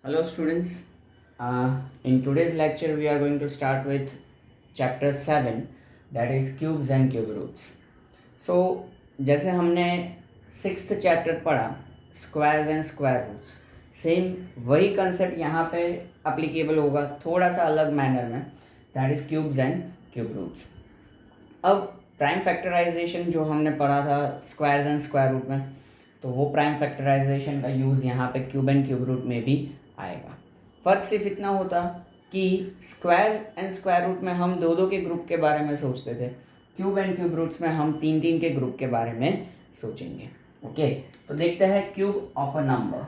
Hello students, in today's lecture we are going to start with chapter 7, that is cubes and cube roots. So जैसे हमने 6th chapter पढ़ा squares and square roots, same वही concept यहाँ पे applicable होगा थोड़ा सा अलग मैनर में, that is cubes and cube roots. अब प्राइम फैक्टराइजेशन जो हमने पढ़ा था स्क्वायर्स एंड स्क्वायर रूट में, तो वो प्राइम फैक्टराइजेशन का यूज़ यहाँ पे क्यूब एंड क्यूब रूट में भी आएगा. फ़र्क सिर्फ इतना होता कि स्क्वायर एंड स्क्वायर रूट में हम दो के ग्रुप के बारे में सोचते थे, क्यूब एंड क्यूब रूट्स में हम तीन के ग्रुप के बारे में सोचेंगे. ओके, तो देखते हैं cube of a number.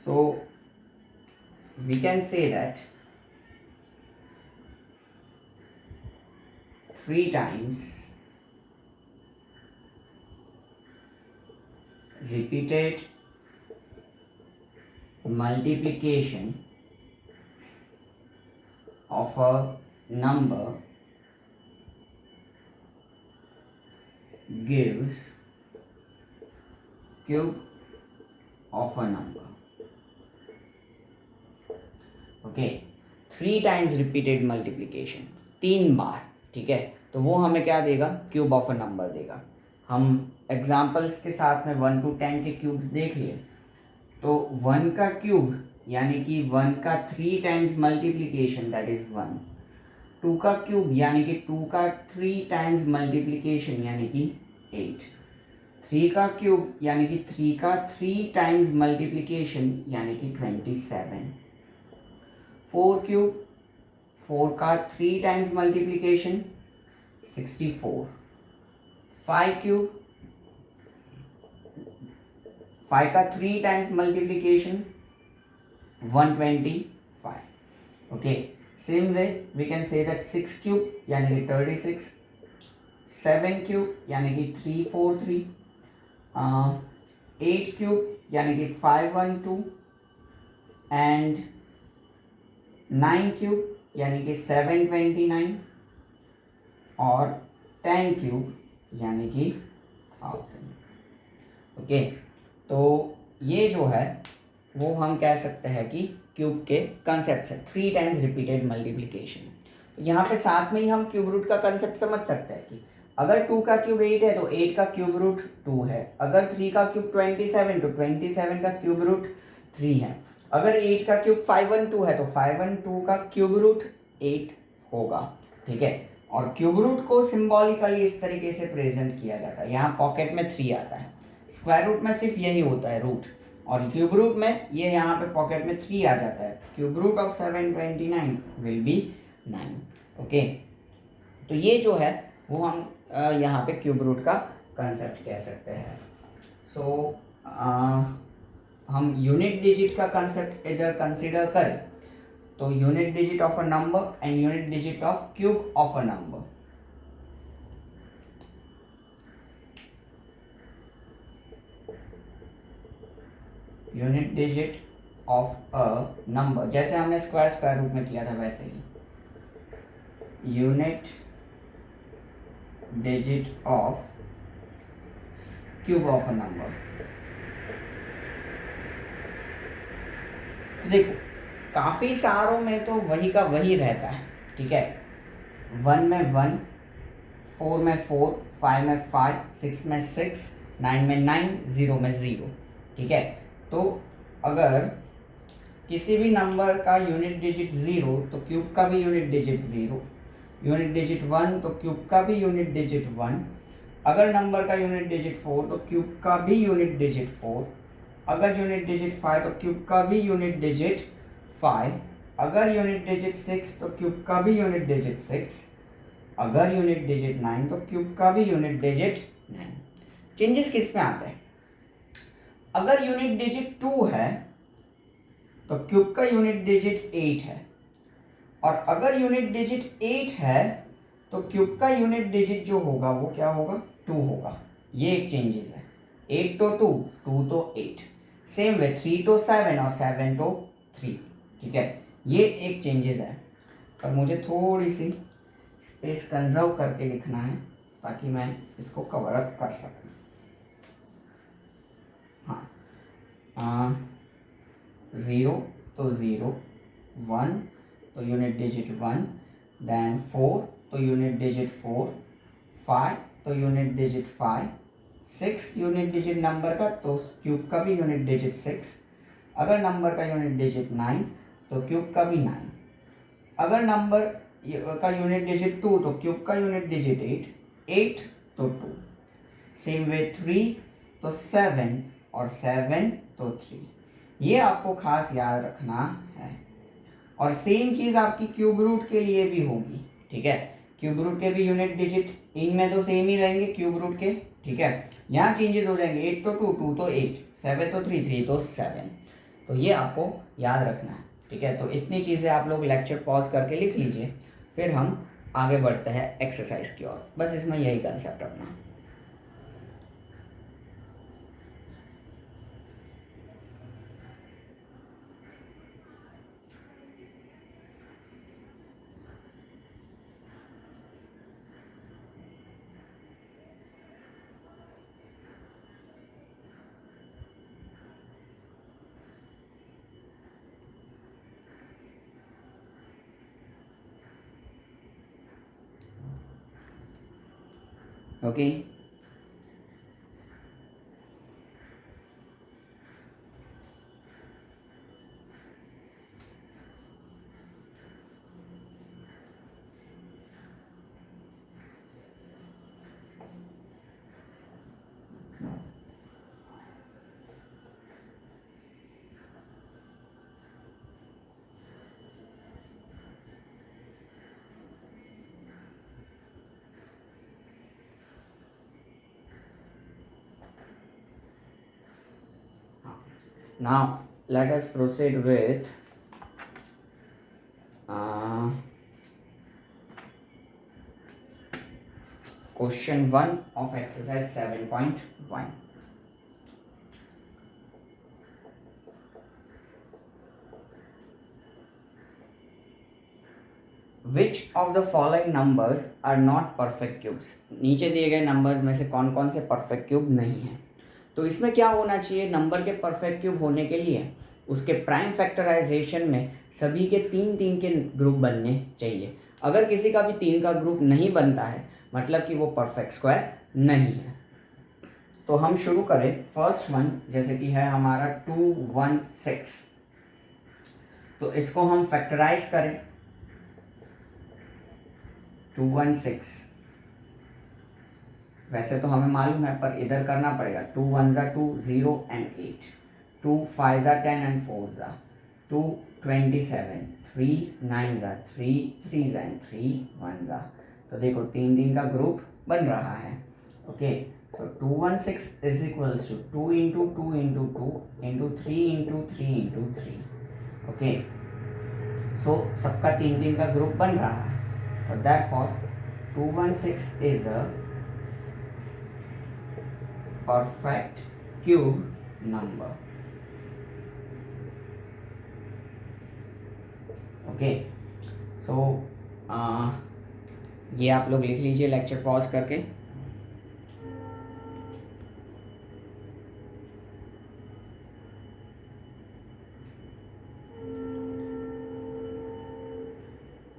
So we can say that 3 times repeated multiplication of a number gives cube of a number. Okay, 3 times repeated multiplication, 3 बार, ठीक है, तो वो हमें क्या देगा, क्यूब ऑफ अ नंबर देगा. हम एग्जांपल्स के साथ में 1 to 10 के क्यूब्स देख लिए, तो 1 का क्यूब यानी कि 1 का 3 टाइम्स मल्टीप्लिकेशन दैट इज 1, 2 का क्यूब यानी कि 2 का 3 टाइम्स मल्टीप्लिकेशन यानी कि 8, 3 का क्यूब यानी कि 3 का 3 टाइम्स मल्टीप्लिकेशन यानी कि 27, 4 क्यूब 4 का 3 टाइम्स मल्टीप्लिकेशन 64, 5 क्यूब 5 का 3 times multiplication 125. Okay, same way we can say that 6 cube यानी कि 36, 7 क्यूब यानी कि 343, 8 क्यूब यानी कि 512 एंड 9 क्यूब यानी कि 729 और 10 क्यूब यानी कि 1000. ओके, तो ये जो है वो हम कह सकते हैं कि क्यूब के कंसेप्ट है, 3 टाइम्स रिपीटेड मल्टीप्लिकेशन. तो यहाँ पे साथ में ही हम क्यूब रूट का कंसेप्ट समझ सकते हैं कि अगर 2 का क्यूब 8 है तो 8 का क्यूब रूट 2 है, अगर 3 का क्यूब 27 तो 27 का क्यूब रूट 3 है, अगर 8 का क्यूब 512 है तो 512 का क्यूब रूट 8 होगा. ठीक है, और क्यूब रूट को सिंबॉलिकली इस तरीके से प्रेजेंट किया जाता है, यहाँ पॉकेट में 3 आता है, स्क्वायर रूट में सिर्फ यही होता है रूट, और क्यूब रूट में ये यहाँ पे पॉकेट में 3 आ जाता है. Cube root of 729 will be 9. Okay, तो ये जो है वो हम यहाँ पे क्यूब रूट का कंसेप्ट कह सकते हैं. सो हम यूनिट डिजिट का कंसेप्ट इधर कंसीडर करें तो unit digit of a number and unit digit of cube of a number. Unit digit of a number जैसे हमने स्क्वायर रूट में किया था वैसे ही, unit digit of cube of a number. देखो काफ़ी सारों में तो वही का वही रहता है, ठीक है, 1 में 1, 4 में 4, 5 में 5, 6 में 6, 9 में 9, 0 में 0. ठीक है, तो अगर किसी भी नंबर का यूनिट डिजिट 0 तो क्यूब का भी यूनिट डिजिट 0, यूनिट डिजिट 1 तो क्यूब का भी यूनिट डिजिट 1, अगर नंबर का यूनिट डिजिट 4 तो क्यूब का भी यूनिट डिजिट 4, अगर यूनिट डिजिट 5 तो क्यूब का भी यूनिट डिजिट 5, अगर यूनिट डिजिट 6 तो क्यूब का भी यूनिट डिजिट 6, अगर यूनिट डिजिट 9 तो क्यूब का भी यूनिट डिजिट 9. चेंजेस किस में आते हैं, अगर यूनिट डिजिट 2 है तो क्यूब का यूनिट डिजिट 8 है, और अगर यूनिट डिजिट 8 है तो क्यूब का यूनिट डिजिट जो होगा वो क्या होगा, 2 होगा. ये एक चेंजेस है, 8 तो 2, 2 तो 8. सेम वे 3 तो 7 और 7 तो 3. ठीक है, ये एक चेंजेस है, पर मुझे थोड़ी सी स्पेस कंजर्व करके लिखना है, ताकि मैं इसको कवर अप कर सकूं। हाँ, 0 तो 0, 1 तो यूनिट डिजिट 1, देन 4 तो यूनिट डिजिट 4, 5 तो unit digit 5, 6 unit digit number का तो क्यूब का भी यूनिट डिजिट 6, अगर नंबर का यूनिट डिजिट 9 तो क्यूब का भी 9, अगर नंबर का यूनिट डिजिट 2 तो क्यूब का यूनिट डिजिट 8, 8 तो 2, सेम वे 3 तो 7 और 7 तो 3। ये आपको खास याद रखना है। और सेम चीज़ आपकी क्यूब रूट के लिए भी होगी, ठीक है। क्यूब रूट के भी यूनिट डिजिट इनमें तो सेम ही रहेंगे क्यूब रूट के, ठीक है। यहाँ चेंजेस हो जाएंगे, 8 तो 2, 2 तो 8, 7 तो 3, 3 तो 7। तो ये आपको याद रखना है, ठीक है। तो इतनी चीज़ें आप लोग लेक्चर पॉज करके लिख लीजिए, फिर हम आगे बढ़ते हैं एक्सरसाइज की ओर। बस इसमें यही कंसेप्ट रखना। Okay, now let us proceed with question 1 of exercise 7.1. Which of the following numbers are not perfect cubes? नीचे दिए गए नंबर्स में से कौन कौन से परफेक्ट क्यूब नहीं है। तो इसमें क्या होना चाहिए, नंबर के परफेक्ट क्यूब होने के लिए उसके प्राइम फैक्टराइजेशन में सभी के 3 3 के ग्रुप बनने चाहिए। अगर किसी का भी 3 का ग्रुप नहीं बनता है मतलब कि वो परफेक्ट स्क्वायर नहीं है। तो हम शुरू करें फर्स्ट वन, जैसे कि है हमारा 216। तो इसको हम फैक्टराइज करें, 216 वैसे तो हमें मालूम है पर इधर करना पड़ेगा। 2 1 2, 0 and 8, 2 5 10 and 4 2 27, 3 9 3, 3 and 3 1। तो देखो 3 3 का ग्रुप बन रहा है। Okay, so 216 is equals to 2 into 2 into 2 into 3 into 3 into 3। Okay, so सबका 3 3 का ग्रुप बन रहा है। So therefore 216 is a perfect cube number. Okay, so ये आप लोग लिख लीजिए लेक्चर पॉज करके।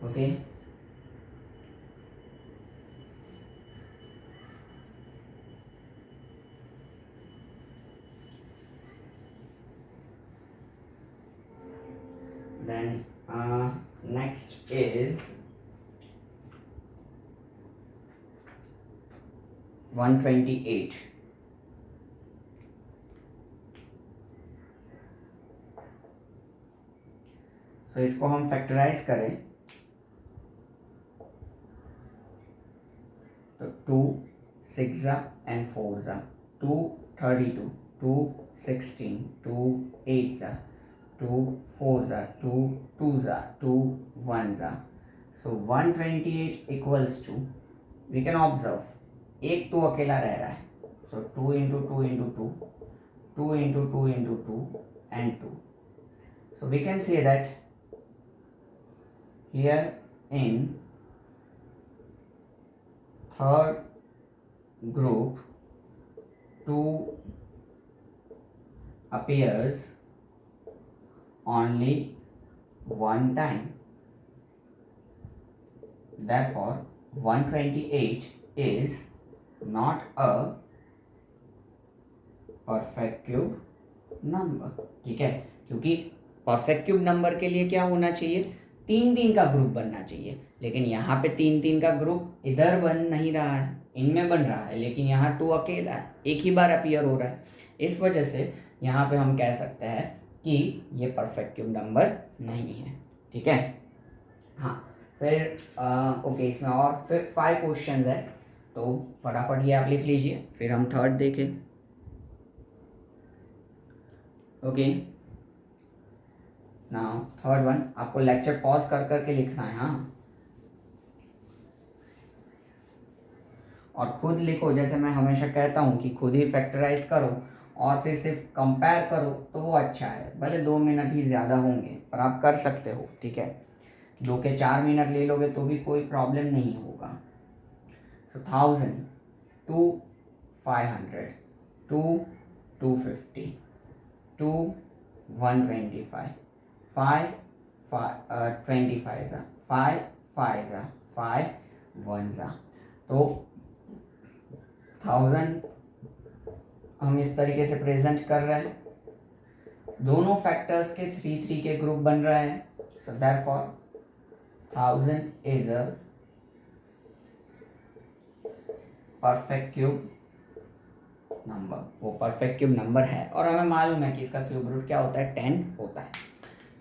Okay, then next is 128। So इसको हम फैक्टराइज करें तो 2 6 and 4 2 32, 2 16, 2 8 2 4 2 2 2 1। So 128 equals to, we can observe एक 2 अकेला रह रहा है। So 2 into 2 into 2, 2 into 2 into 2 and 2। So we can say that here in third group 2 appears only one time. Therefore 128 is not a perfect cube number. ठीक है, क्योंकि perfect cube number के लिए क्या होना चाहिए, 3 का ग्रुप बनना चाहिए. लेकिन यहाँ पे 3 का ग्रुप इधर बन नहीं रहा है, इनमें बन रहा है, लेकिन यहाँ 2 अकेला है, एक ही बार अपीयर हो रहा है. इस वजह से यहाँ पे हम कह सकते हैं कि ये परफेक्ट क्यूब नंबर नहीं है. ठीक है. हाँ, फिर ओके, इसमें और फिर 5 क्वेश्चन है, तो फटाफट ये आप लिख लीजिए, फिर हम थर्ड देखें. ओके, नाउ थर्ड वन, आपको लेक्चर पॉज कर करके लिखना है. हाँ, और खुद लिखो, जैसे मैं हमेशा कहता हूँ कि खुद ही फैक्टराइज करो और फिर सिर्फ कंपेयर करो, तो वो अच्छा है. भले 2 मिनट ही ज़्यादा होंगे, पर आप कर सकते हो. ठीक है, 2 के 4 मिनट ले लोगे तो भी कोई प्रॉब्लम नहीं होगा. सो 1000 2 500 2 250 2 125 5 25 5 5 5 1. तो 1000 हम इस तरीके से प्रेजेंट कर रहे हैं. दोनों फैक्टर्स के 3 के ग्रुप बन रहे हैं. So therefore 1000 is a perfect cube number. वो परफेक्ट क्यूब नंबर है और हमें मालूम है कि इसका क्यूब रूट क्या होता है, 10 होता है.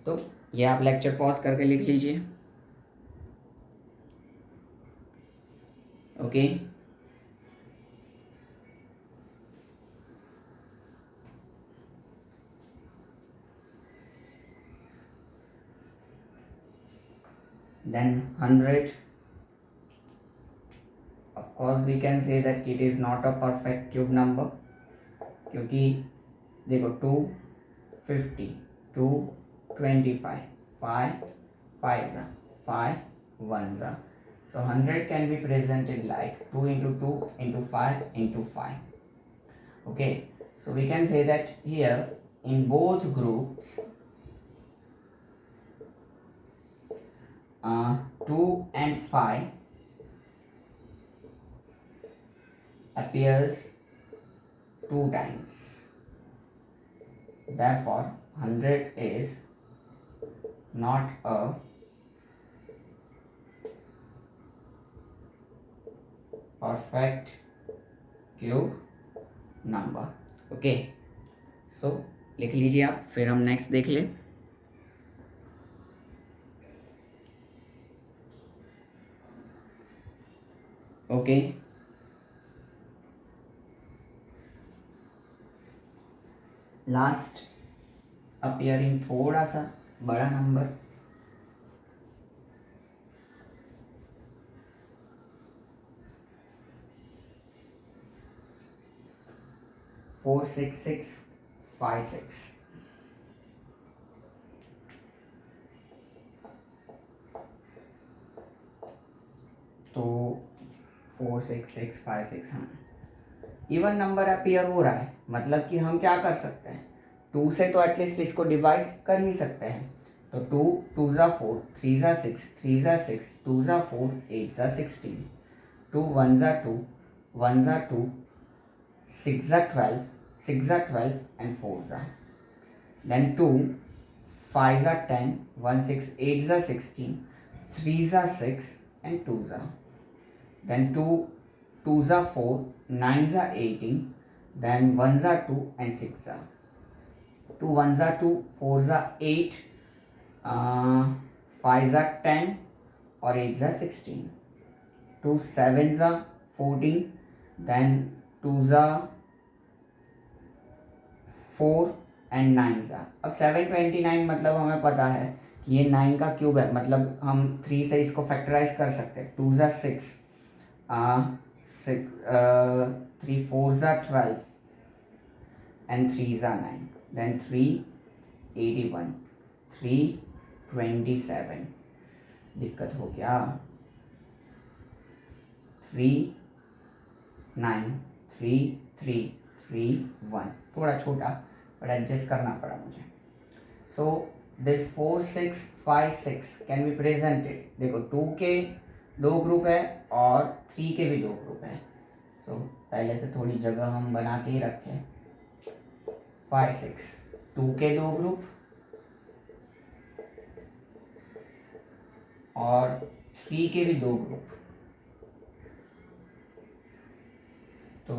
तो ये आप लेक्चर पॉज करके लिख लीजिए. Okay, then 100, of course we can say that it is not a perfect cube number, क्योंकि देखो 250 225 5 5 5 1. So 100 can be presented like 2 into 2 into 5 into 5. Okay, so we can say that here in both groups 2 and 5 appears 2 times. Therefore 100 is not a perfect cube number. Okay, so लिख लीजिए आप, फिर हम next देख लें. Okay, last appearing थोड़ा सा बड़ा नंबर 46656. तो 46656, हाँ, इवन नंबर अपीयर हो रहा है, मतलब कि हम क्या कर सकते हैं, 2 से तो एटलीस्ट इसको डिवाइड कर ही सकते हैं. तो 2 2 ज़ा 4 3 ज़ा 6 3 ज़ा 6 2 ज़ा 4 8 ज़ा 16 2 1 ज़ा 2 1 ज़ा 2 6 ज़ा 12 6 ज़ा 12 and 4 ज़ा. Then 2 5 ज़ा 10 1 6 8 ज़ा 16 3 ज़ा 6 and 2 ज़ा. Then 2 2 ज़ा 4 9 ज़ा 18 then 1 ज़ा 2 and 6 ज़ा. 2 1 ज़ा 2 4 ज़ा 8 5 ज़ा 10 और 8 ज़ा 16. 2 7 ज़ा 14 then 2 ज़ा 4 and 9 ज़ा. अब 729 मतलब हमें पता है कि ये 9 का क्यूब है, मतलब हम 3 से इसको फैक्टराइज कर सकते हैं. 2 ज़ा 6 3 4 ज़ा 12 and 3 ज़ा 9 then 3 81 3 27. दिक्कत हो गया. 3 9 3 3 3 1, थोड़ा छोटा बट एडजस्ट करना पड़ा मुझे। So this 4 6 5 6 can be presented, देखो 2 के 2 ग्रुप है और 3 के भी 2 ग्रुप है। सो पहले से थोड़ी जगह हम बना के ही रखें। 5 6 2 के 2 ग्रुप और 3 के भी 2 ग्रुप, तो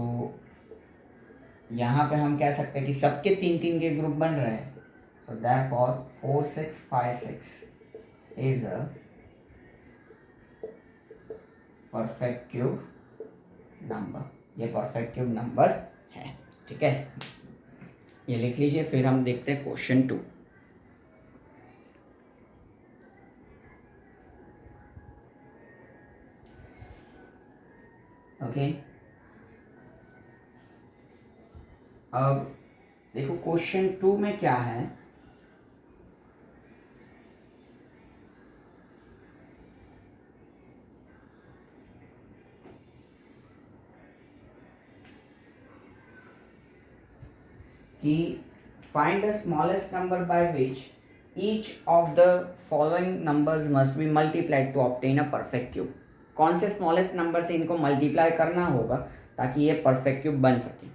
यहाँ पे हम कह सकते हैं कि सबके 3 3 के ग्रुप बन रहे हैं। So therefore 4 6 5 6 is a perfect cube number, ये परफेक्ट क्यूब नंबर है। ठीक है, ये लिख लीजिए। फिर हम देखते हैं क्वेश्चन 2। ओके, अब देखो क्वेश्चन 2 में क्या है। कि find the smallest number by which each of the following numbers must be multiplied to obtain a perfect cube। कौन से स्मॉलेस्ट नंबर से इनको मल्टीप्लाई करना होगा ताकि ये परफेक्ट क्यूब बन सके।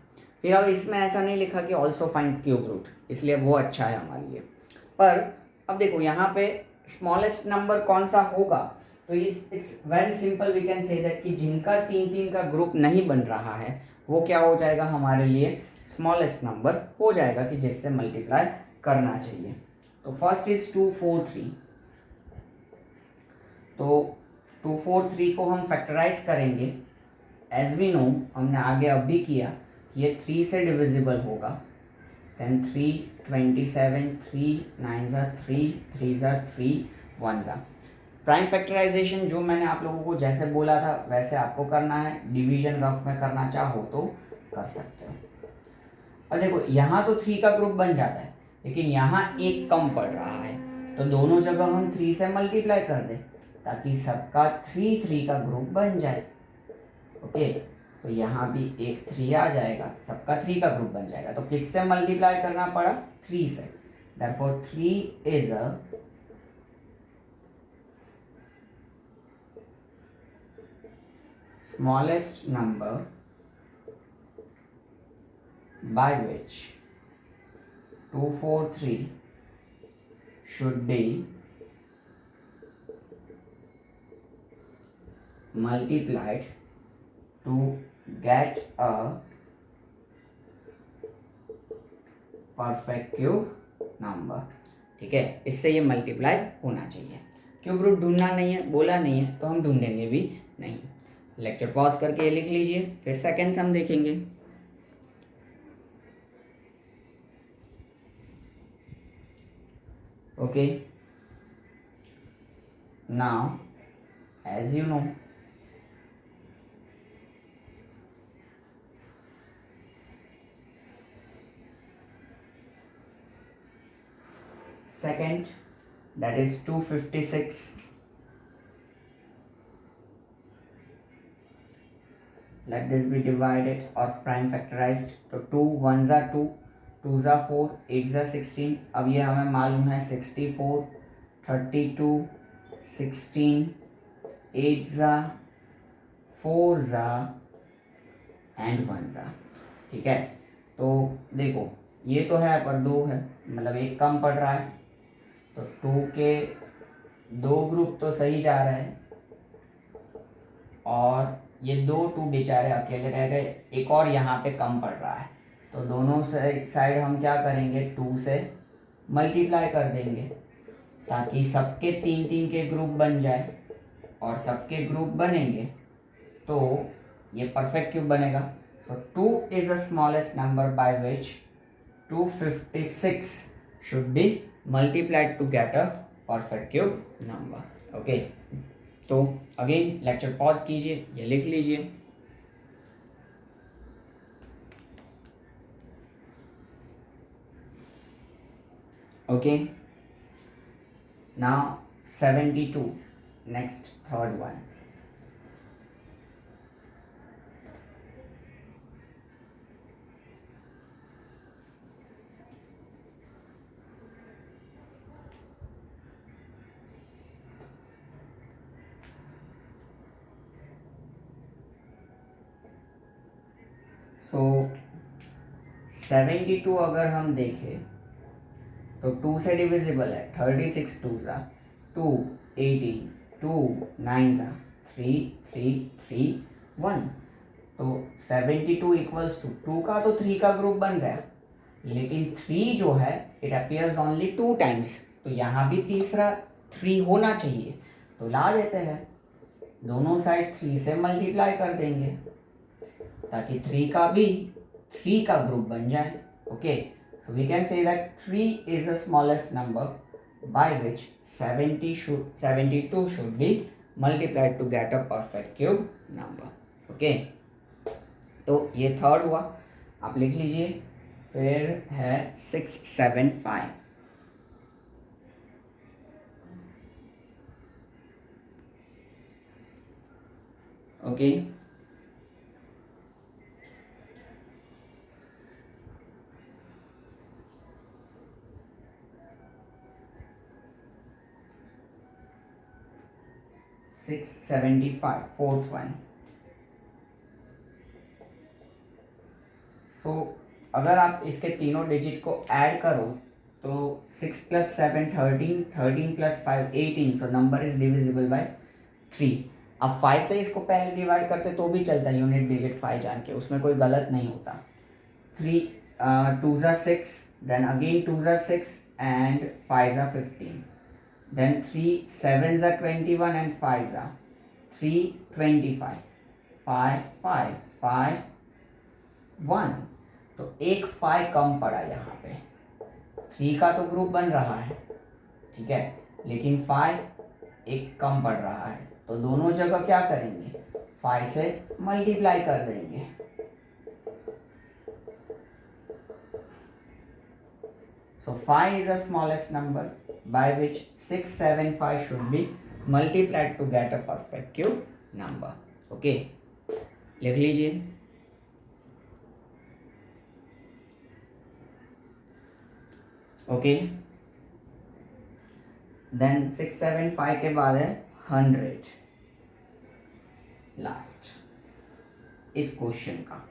फिर अब इसमें ऐसा नहीं लिखा कि ऑल्सो फाइंड क्यूब रूट, इसलिए वो अच्छा है हमारे लिए। पर अब देखो यहाँ पे स्मॉलेस्ट नंबर कौन सा होगा, तो ये it's very simple, we can say that कि जिनका 3 3 का ग्रुप नहीं बन रहा है वो क्या हो जाएगा हमारे लिए स्मॉलेस्ट नंबर हो जाएगा कि जिससे मल्टीप्लाई करना चाहिए। तो फर्स्ट इज 2 4 3, तो 2 4 3 को हम फैक्टराइज करेंगे। एज वी नो, हमने आगे अब भी किया, ये 3 से डिविजिबल होगा। देन 3 27 3 9 ज़ा 3 3 ज़ा 3 1 ज़ा। प्राइम फैक्टराइजेशन जो मैंने आप लोगों को जैसे बोला था वैसे आपको करना है, डिवीजन रफ में करना चाहो तो कर सकते हो। और देखो यहाँ तो 3 का ग्रुप बन जाता है, लेकिन यहाँ एक कम पड़ रहा है, तो दोनों जगह हम 3 से मल्टीप्लाई कर दें ताकि सबका 3 3 का ग्रुप बन जाए। ओके, तो यहाँ भी एक 3 आ जाएगा, सबका 3 का ग्रुप बन जाएगा। तो किससे मल्टीप्लाई करना पड़ा? 3 से। Therefore 3 is a smallest number by which 2 4 3 should be multiplied to get a perfect cube number। ठीक है, इससे ये मल्टीप्लाई होना चाहिए। क्यूब रूट ढूंढना नहीं है, बोला नहीं है, तो हम ढूंढेंगे भी नहीं। लेक्चर पॉज करके ये लिख लीजिए, फिर सेकेंड सम देखेंगे। Okay, now as you know second, that is 256, let this be divided or prime factorized। तो 2 1 ज़ा 2 2 ज़ा 4 8 ज़ा 16। अब ये हमें मालूम है 64 32 16 8 ज़ा 4 ज़ा एंड 1 ज़ा। ठीक है, तो देखो ये तो है पर 2 है, मतलब एक कम पड़ रहा है, तो 2 के 2 ग्रुप तो सही जा रहे हैं और ये 2 2 बेचारे अकेले रह गए, एक और यहाँ पे कम पड़ रहा है। तो दोनों साइड हम क्या करेंगे, 2 से मल्टीप्लाई कर देंगे ताकि सबके 3 3 के ग्रुप बन जाए, और सबके ग्रुप बनेंगे तो ये परफेक्ट क्यूब बनेगा। So 2 is the smallest number by which 256 should be multiplied to get a perfect cube number. Okay, तो अगेन लेक्चर पॉज कीजिए, ये लिख लीजिए। Okay, now 72, next third one. So 72 अगर हम देखें तो 2 से डिविजिबल है, 36 2 ज़ा 2, 18, 2 9 ज़ा 3 3 3 1। तो 72 इक्वल्स टू 2 का तो 3 का ग्रुप बन गया, लेकिन 3 जो है इट अपीयर्स ओनली 2 टाइम्स, तो यहाँ भी तीसरा 3 होना चाहिए। तो ला देते हैं, दोनों साइड 3 से मल्टीप्लाई कर देंगे ताकि 3 का भी 3 का ग्रुप बन जाए। Okay, so we can say that 3 is the smallest number by which 72 should be multiplied to get a perfect cube number. Okay, तो ये थर्ड हुआ, आप लिख लीजिए। फिर है 675। Okay, six 75 fourth one. So अगर आप इसके तीनों डिजिट को ऐड करो तो 6 + 7 13, 13 + 5 18, so number is divisible by 3। अब 5 से इसको पहले डिवाइड करते तो भी चलता है, यूनिट डिजिट 5 जान के, उसमें कोई गलत नहीं होता। 3 2 ज़ा 6, देन अगेन 2 ज़ा 6 एंड 5 ज़ा 15, देन 3 7 ज़ा 21 एंड 5 ज़ा 3 25, 5 5 5 1। तो एक 5 कम पड़ा यहाँ पे, 3 का तो ग्रुप बन रहा है, ठीक है, लेकिन 5 एक कम पड़ रहा है, तो दोनों जगह क्या करेंगे, 5 से मल्टीप्लाई कर देंगे। So 5 is the smallest number by which 675 should be multiplied to get a perfect cube number. Okay, लिख लीजिए। ओके, देन 675 के बाद है 100 लास्ट इस क्वेश्चन का।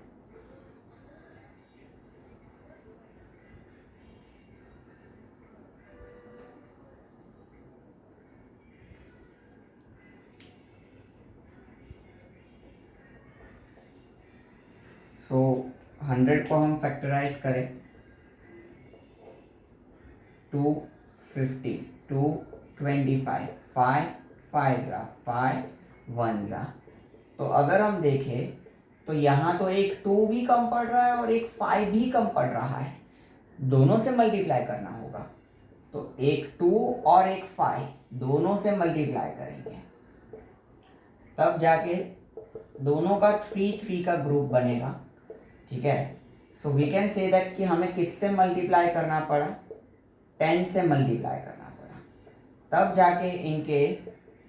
सो 100 को हम फैक्टराइज करें, 250 225 5 5 ज़ा 5 1 ज़ा। तो अगर हम देखें तो यहाँ तो एक 2 भी कम पड़ रहा है और एक 5 भी कम पड़ रहा है, दोनों से मल्टीप्लाई करना होगा। तो एक 2 और एक 5 दोनों से मल्टीप्लाई करेंगे, तब जाके दोनों का 3 3 का ग्रुप बनेगा, ठीक है। So we can say that कि हमें किससे मल्टीप्लाई करना पड़ा, 10 से मल्टीप्लाई करना पड़ा, तब जाके इनके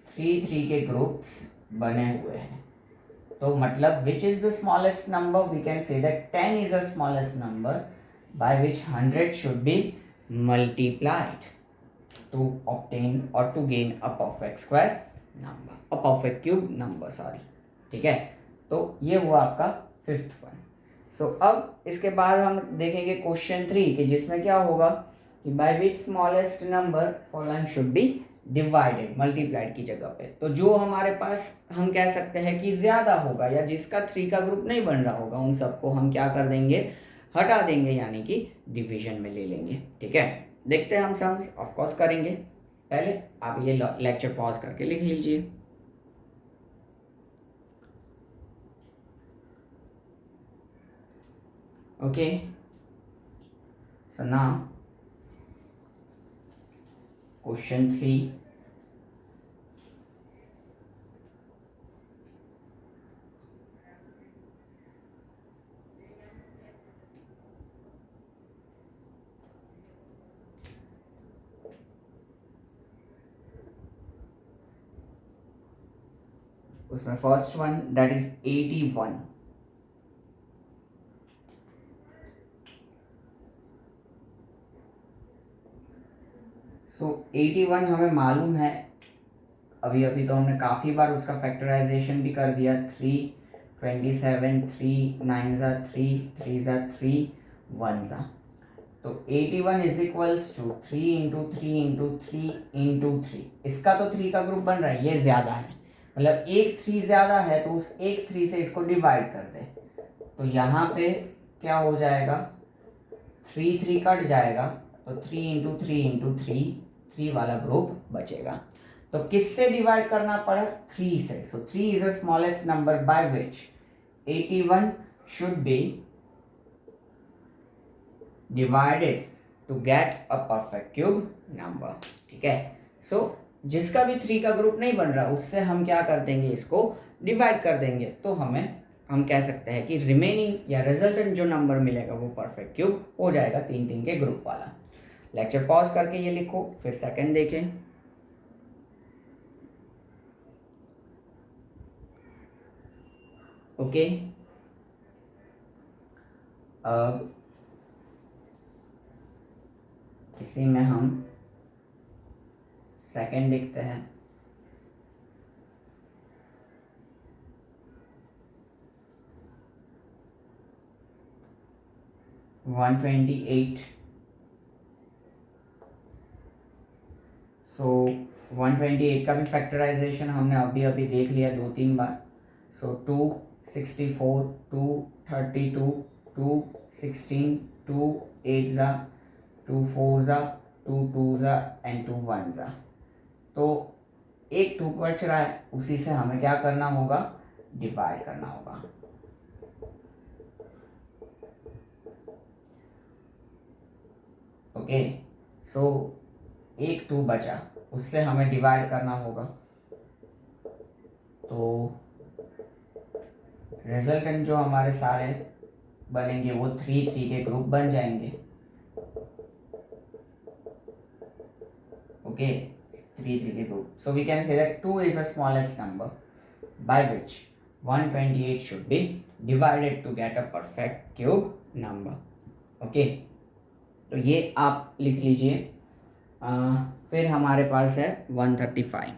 3 3 के ग्रुप्स बने हुए हैं। तो मतलब which is the smallest number, we can say that 10 is the smallest number by which 100 should be multiplied to obtain और to gain a perfect square number, a perfect cube number, sorry, ठीक है। तो ये हुआ आपका fifth one. सो अब इसके बाद हम देखेंगे क्वेश्चन 3 कि जिसमें क्या होगा कि by which smallest number following should be divided, multiplied की जगह पे। तो जो हमारे पास हम कह सकते हैं कि ज़्यादा होगा या जिसका 3 का ग्रुप नहीं बन रहा होगा, उन सबको हम क्या कर देंगे, हटा देंगे, यानी कि डिवीजन में ले लेंगे, ठीक है। देखते हैं हम सम्स, ऑफ कोर्स करेंगे। पहले आप ये लेक्चर पॉज करके लिख लीजिए। Okay, so now question 3। उसमें फर्स्ट वन दैट इज 81। सो 81 हमें मालूम है, अभी अभी तो हमने काफ़ी बार उसका फैक्टराइजेशन भी कर दिया, 3 27, 3 9 ज़ा 3, 3 ज़ा 3, 1 ज़ा। तो 81 is equals to 3 into 3 into 3 into 3। इसका तो 3 का ग्रुप बन रहा है, ये ज़्यादा है, मतलब एक 3 ज़्यादा है, तो उस एक 3 से इसको डिवाइड कर दे। तो यहाँ पे क्या हो जाएगा, 3 3 कट जाएगा, तो 3 इंटू 3 इंटू 3, 3 वाला ग्रुप बचेगा। तो किससे डिवाइड करना पड़ा, 3 से। So 3 is the smallest number by which 81 should be divided to get a perfect cube number. ठीक है, सो जिसका भी 3 का ग्रुप नहीं बन रहा उससे हम क्या कर देंगे, इसको डिवाइड कर देंगे। तो हम कह सकते हैं कि रिमेनिंग या रिजल्टेंट जो नंबर मिलेगा वो परफेक्ट क्यूब हो जाएगा, 3 3 के ग्रुप वाला। लेक्चर पॉज करके ये लिखो, फिर सेकंड देखें। ओके, अब इसी में हम सेकंड लिखते हैं। वन 128, सो 128 का भी फैक्टराइजेशन हमने अभी अभी देख लिया 2-3 बार। सो 264, 232, 216, 2 8 ज़ा, 2 4 ज़ा, 2 2 ज़ा एंड 2 1 ज़ा। तो एक 2 बच रहा है, उसी से हमें क्या करना होगा, डिवाइड करना होगा। ओके, सो एक 2 बचा, उससे हमें डिवाइड करना होगा। तो रिजल्टेंट जो हमारे सारे बनेंगे वो 3 3 के ग्रुप बन जाएंगे। ओके, 3 3 के group. So we can say that 2 is the smallest number by which 128 should be divided to get a perfect cube number. Okay, तो ये आप लिख लीजिए। फिर हमारे पास है 135।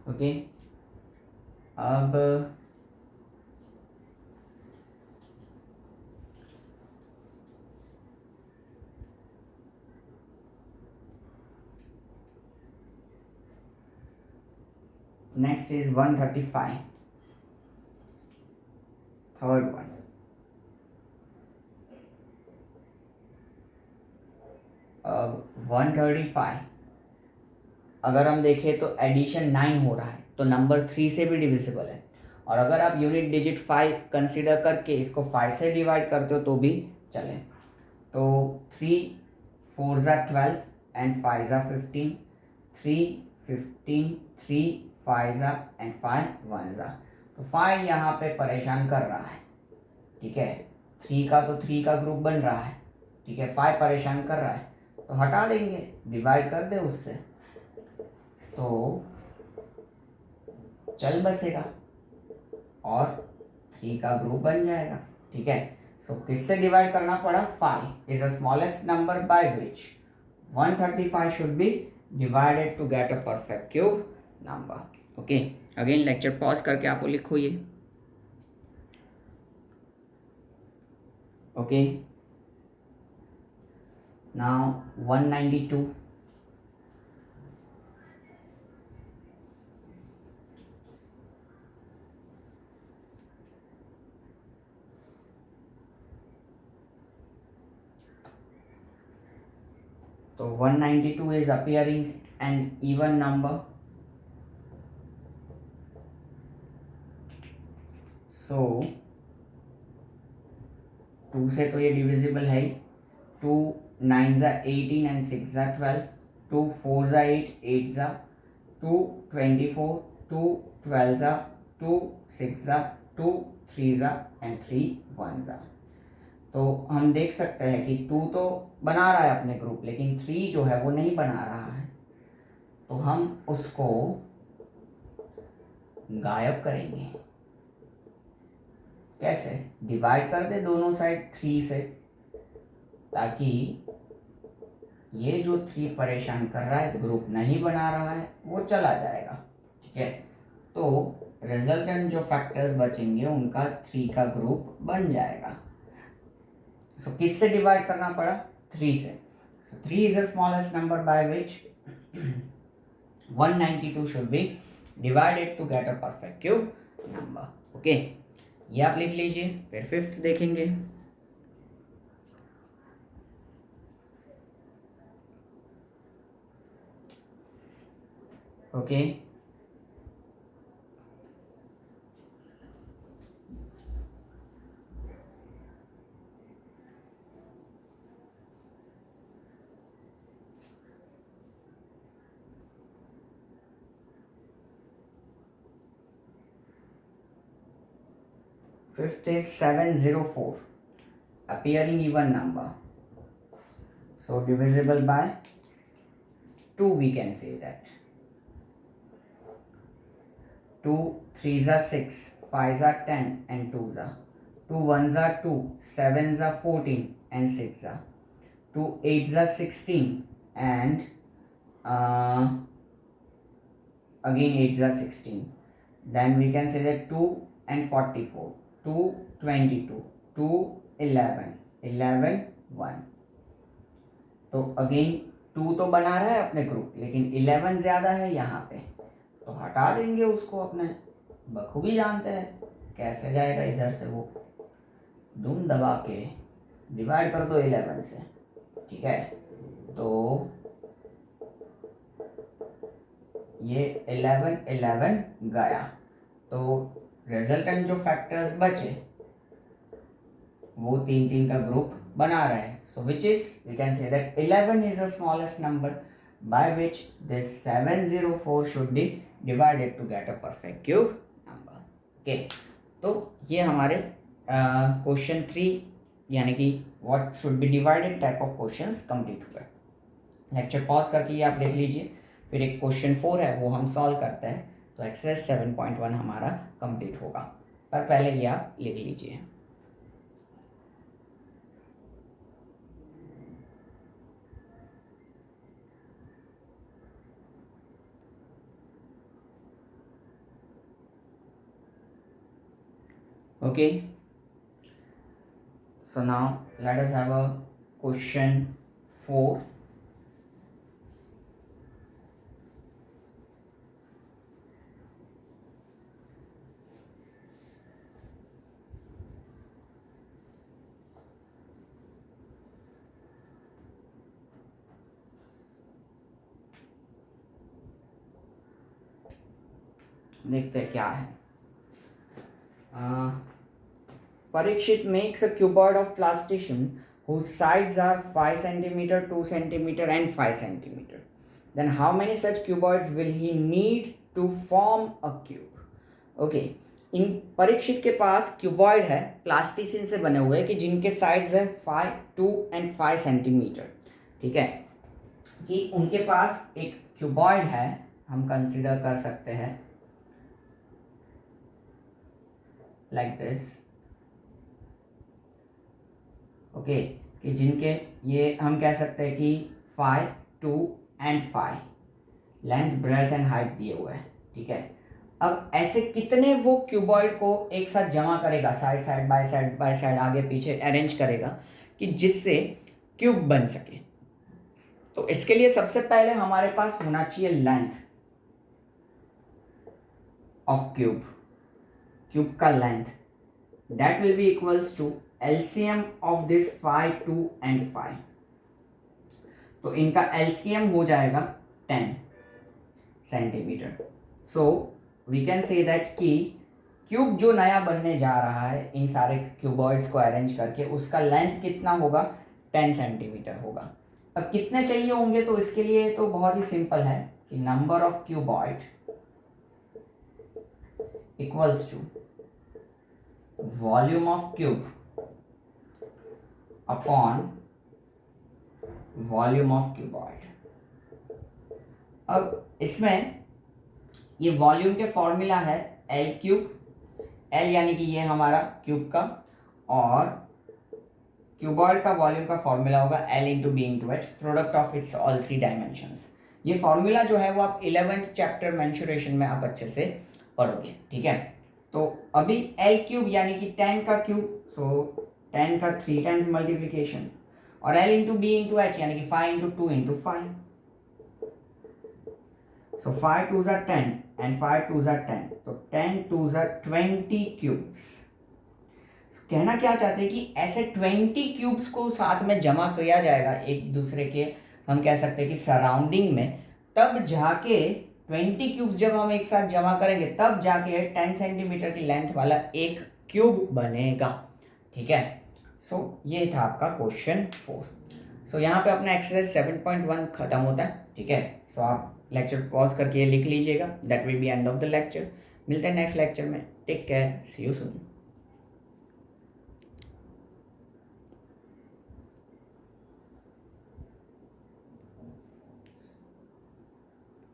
ओके, अब नेक्स्ट इज 135, थर्ड वन। अब 135 अगर हम देखें तो एडिशन 9 हो रहा है, तो नंबर 3 से भी डिविजिबल है। और अगर आप यूनिट डिजिट 5 कंसीडर करके इसको 5 से डिवाइड करते हो तो भी चले। तो 3 4 ज़ा 12 एंड 5 ज़ा 15, 3 15, 3 5 ज़ा एंड 5 1 ज़ा। तो 5 यहाँ पे परेशान कर रहा है, ठीक है। 3 का तो 3 का ग्रुप बन रहा है, ठीक है। 5 परेशान कर रहा है, तो हटा देंगे, डिवाइड कर दे उससे, तो चल बसेगा और 3 का ग्रुप बन जाएगा, ठीक है। सो किससे डिवाइड करना पड़ा, 5 is the smallest number by which 135 should be divided to get a perfect cube number. Okay, again lecture pause करके आपको लिखो ये। ओके, नाउ 192, तो 192 is appearing an even number, so 2 से तो ये डिविजिबल है ही। 2 9 ज़ा 18 एंड 6 ज़ा 12, 2 4 ज़ा 8, 8 ज़ा 2 24, 2 12 ज़ा 2 6 ज़ा 2 3 ज़ा एंड 3 1 ज़ा। तो हम देख सकते हैं कि 2 तो बना रहा है अपने ग्रुप, लेकिन 3 जो है वो नहीं बना रहा है, तो हम उसको गायब करेंगे। कैसे? डिवाइड कर दे दोनों साइड 3 से, ताकि ये जो 3 परेशान कर रहा है, ग्रुप नहीं बना रहा है, वो चला जाएगा। ठीक है, तो रिजल्टेंट जो फैक्टर्स बचेंगे उनका 3 का ग्रुप बन जाएगा। सो किससे डिवाइड करना पड़ा? 3 से। So 3 is the smallest number by which 192 should be divided to get a perfect cube number. Okay, ये आप लिख लीजिए। फिर फिफ्थ देखेंगे। Okay, fifth is 704, appearing even number. So divisible by 2, we can say that. 2 3s are 6, 5s are 10 and 2s are 2 1s are 2, 7s are 14 and 6 are 2 8s are 16 and again 8s are 16. Then we can say that 2 and 44, 2 22, 2 11, 11 1. तो again 2 तो बना रहा है अपने group, लेकिन 11 ज़्यादा है यहाँ पे, तो हटा देंगे उसको। अपने बखूबी जानते हैं कैसे जाएगा इधर से, वो धूम दबा के डिवाइड कर दो 11 से। ठीक है, तो ये 11 11 गया, तो रिजल्टेंट जो फैक्टर्स बचे वो 3 3 का ग्रुप बना रहे हैं। So which is, we can say that 11 is the smallest number by which this 704 should be divided to get a perfect cube number. Okay, तो ये हमारे क्वेश्चन 3 यानी कि what should be divided type of questions complete हुए। Lecture pause करके ये आप लिख लीजिए। फिर एक क्वेश्चन 4 है, वो हम सॉल्व करते हैं, तो एक्सरसाइज 7.1 हमारा कंप्लीट होगा। पर पहले ये आप लिख लीजिए। Okay, so now let us have a question 4. देखते हैं क्या है। Parikshit makes a cuboid of plasticine whose sides are 5 centimeter, 2 centimeter and 5 centimeter. Then how many such cuboids will he need to form a cube? Okay, इन परीक्षित के पास cuboid है plasticine से बने हुए कि जिनके साइड्स है 5, 2 एंड 5 सेंटीमीटर। ठीक है, कि उनके पास एक क्यूबॉइड है, हम कंसिडर कर सकते हैं लाइक दिस। ओके, कि जिनके ये हम कह सकते हैं कि 5, 2 and 5 length, breadth and height दिए हुए हैं। ठीक है, अब ऐसे कितने वो क्यूबॉइड को एक साथ जमा करेगा, साइड साइड बाय साइड आगे पीछे अरेंज करेगा कि जिससे क्यूब बन सके। तो इसके लिए सबसे पहले हमारे पास होना चाहिए लेंथ ऑफ क्यूब, क्यूब का length, that will be equals to LCM of this 5, 2 and 5। तो इनका LCM हो जाएगा 10 centimetre. So we can say that कि क्यूब जो नया बनने जा रहा है इन सारे क्यूबॉइड्स को अरेंज करके, उसका लेंथ कितना होगा? 10 सेंटीमीटर होगा। अब कितने चाहिए होंगे? तो इसके लिए तो बहुत ही सिंपल है कि number of cuboid equals to volume of cube upon volume of cuboid. अब इसमें ये वॉल्यूम के फॉर्मूला है एल क्यूब, एल यानी कि ये हमारा क्यूब का, और क्यूबॉइड का वॉल्यूम का फॉर्मूला होगा L into B into H, product of its all three dimensions. ये फॉर्मूला जो है वो आप 11th चैप्टर मेंसुरेशन में आप अच्छे से पढ़ोगे, ठीक है। तो अभी एल क्यूब यानी कि 10 का क्यूब, सो 10 का 3 टाइम्स मल्टीप्लीकेशन, और L into B into H यानी कि 5 into 2 into 5, so 5 2s are 10 and 5 2s are 10, तो 10 2s are 20 क्यूब्स। कहना क्या चाहते हैं कि ऐसे 20 क्यूब्स को साथ में जमा किया जाएगा एक दूसरे के, हम कह सकते हैं कि सराउंडिंग में, तब जाके 20 क्यूब्स जब हम एक साथ जमा करेंगे तब जाके 10 सेंटीमीटर की लेंथ वाला एक क्यूब बनेगा, ठीक है। सो ये था आपका क्वेश्चन 4। सो यहाँ पे अपना एक्सरसाइज 7.1 खत्म होता है, ठीक है। सो आप लेक्चर पॉज करके लिख लीजिएगा, that will be end of the lecture. मिलते हैं नेक्स्ट लेक्चर में, take care, see you soon.